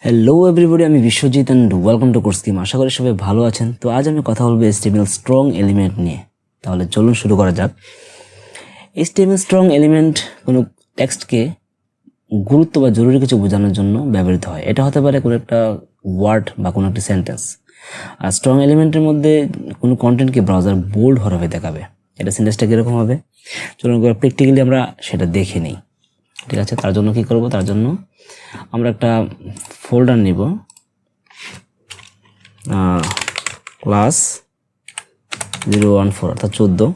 Hello everybody, আমি Biswajit and welcome to CodeScheme। আশা করি সবাই ভালো আছেন। তো আজ আমি কথা বলবো HTML স্ট্রং এলিমেন্ট নিয়ে। তাহলে চলুন শুরু করা যাক। HTML স্ট্রং এলিমেন্ট কোনো টেক্সটকে গুরুত্ব বা জরুরি কিছু বোঝানোর জন্য ব্যবহৃত হয়। এটা হতে পারে কোনো একটা ওয়ার্ড বা কোনো একটি সেন্টেন্স। আর স্ট্রং এলিমেন্টের মধ্যে কোনো কন্টেন্টকে ব্রাউজার বোল্ড হরফে দেখাবে। এটা সেন্টেন্সটা কীরকম হবে চলুন প্র্যাকটিক্যালি আমরা সেটা দেখে নিই। ঠিক আছে, তার জন্য কি করব, তার জন্য আমরা একটা ফোল্ডার নিব, ক্লাস 014 অর্থাৎ 14,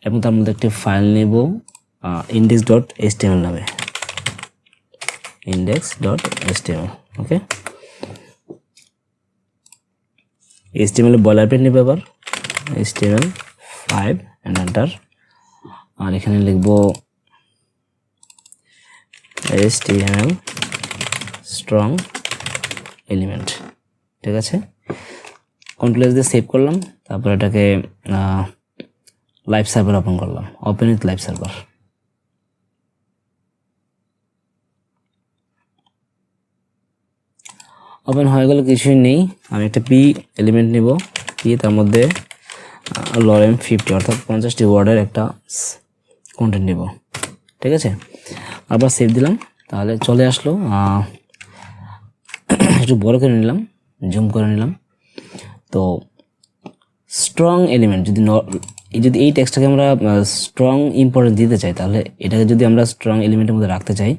এবং তার মধ্যে একটি ফাইল নেব index.html নামে, index.html। ওকে, HTML বয়লারপ্লেট নেব এবার, HTML5 and enter। আর এখানে লিখব HTML স্ট্রং এলিমেন্ট। ঠিক আছে, কন্ট্রোল দিয়ে সেভ করলাম, তারপর এটাকে লাইভ সার্ভার ওপেন করলাম, open with live server. Open হয়ে গেলে কিছুই নেই, আমি একটা পি এলিমেন্ট নিব, পি তার মধ্যে লরেম 50 অর্থাৎ 50টি ওয়ার্ডের একটা কন্টেন্ট নিব। ঠিক আছে, আবার সেভ দিলাম, তাহলে চলে আসলো। একটু বড় করে নিলাম, জুম করে নিলাম। তো স্ট্রং এলিমেন্ট যদি এই টেক্সটটাকে আমরা স্ট্রং ইম্পর্টেন্স দিতে চাই, তাহলে এটাকে যদি আমরা স্ট্রং এলিমেন্টের মধ্যে রাখতে চাই,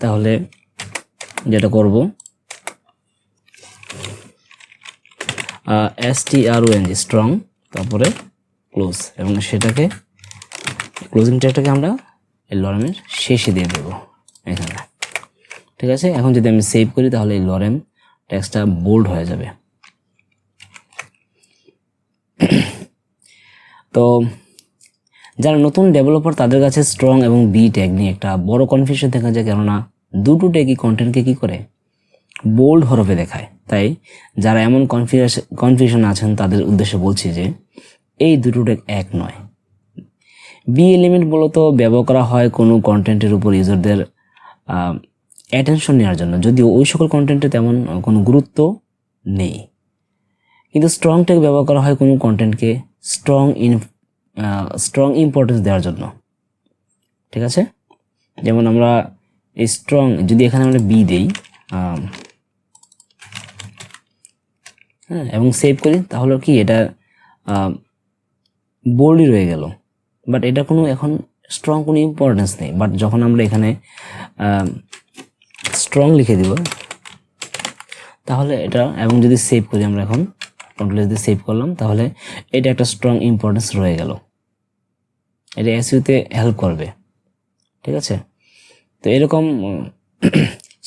তাহলে যেটা করব strong স্ট্রং, তারপরে ক্লোজ, এবং সেটাকে ক্লোজিং ট্যাগটাকে আমরা এই লরেমের শেষে দিয়ে দেবো এখানে। ঠিক আছে, এখন যদি আমি সেভ করি তাহলে এই লরেম টেক্সটটা বোল্ড হয়ে যাবে। তো যারা নতুন ডেভেলপার তাদের কাছে স্ট্রং এবং বি ট্যাগ নিয়ে একটা বড় কনফিউশন দেখা যায়, কেননা দুটো ট্যাগই কন্টেন্টকে কি করে বোল্ড হরফে দেখায়। তাই যারা এমন কনফিউশন আছেন তাদের উদ্দেশ্যে বলছি যে এই দুটো ট্যাগ এক নয়। বি এলিমেন্ট মূলত ব্যবহার করা হয় কোনো কন্টেন্টের উপর ইউজারদের অ্যাটেনশন নেওয়ার জন্য, যদিও ওই সকল কন্টেন্টে তেমন কোনো গুরুত্ব নেই। কিন্তু স্ট্রং ট্যাগ ব্যবহার করা হয় কোনো কন্টেন্টকে স্ট্রং ইম্পর্টেন্স দেওয়ার জন্য। ঠিক আছে, যেমন আমরা এই স্ট্রং যদি এখানে আমরা বি দেই হ্যাঁ, এবং সেভ করি, তাহলে কি এটা বোল্ডই রয়ে গেল, বাট এটা কোনো এখন স্ট্রং কোনো ইম্পর্টেন্স নেই। বাট যখন আমরা এখানে স্ট্রং লিখে দিব তাহলে এটা, এবং যদি সেভ করি, আমরা এখন কন্ট্রোল দিয়ে সেভ করলাম, তাহলে এটা একটা স্ট্রং ইম্পর্টেন্স রয়ে গেল। এটা এসইওতে হেল্প করবে। ঠিক আছে, তো এরকম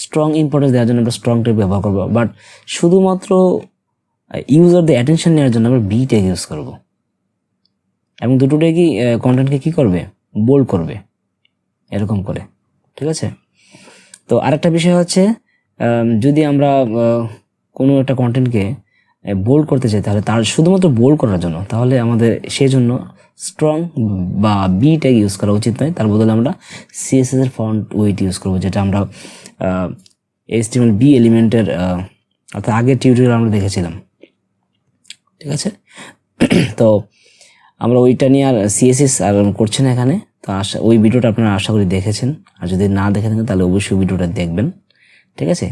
স্ট্রং ইম্পর্টেন্স দেওয়ার জন্য আমরা স্ট্রং ট্যাগ ব্যবহার করবো, বাট শুধুমাত্র ইউজারদের অ্যাটেনশন নেওয়ার জন্য আমরা বি ট্যাগ ইউজ করব, এবং দুটো ট্যাগই কন্টেন্টকে কী করবে, বোল্ড করবে এরকম করে। ঠিক আছে, তো আরেকটা বিষয় হচ্ছে, যদি আমরা কোনো একটা কন্টেন্টকে বোল্ড করতে চাই, তাহলে তার শুধুমাত্র বোল্ড করার জন্য, তাহলে আমাদের সেই জন্য স্ট্রং বা বি ট্যাগ ইউজ করা উচিত নয়। তার বদলে আমরা CSS এর ফন্ট ওয়েট ইউজ করবো, যেটা আমরা HTML বি এলিমেন্টের অর্থাৎ আগের টিউটোরিয়াল আমরা দেখেছিলাম। ঠিক আছে, তো আমরা ওইটা নিয়ে আর CSS আর করছি না এখানে। তো ওই ভিডিওটা আপনারা আশা করি দেখেছেন, আর যদি না দেখে থাকেন তাহলে অবশ্যই ভিডিওটা দেখবেন। ঠিক আছে,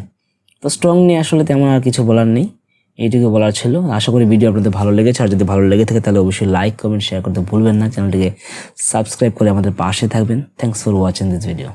তো স্ট্রং নিয়ে আসলে তেমন আর কিছু বলার নেই, এইটুকু বলার ছিল। আশা করি ভিডিও আপনাদের ভালো লেগেছে, আর যদি ভালো লেগে থাকে তাহলে অবশ্যই লাইক, কমেন্ট, শেয়ার করতে ভুলবেন না। চ্যানেলটিকে সাবস্ক্রাইব করে আমাদের পাশে থাকবেন। Thanks for watching this video.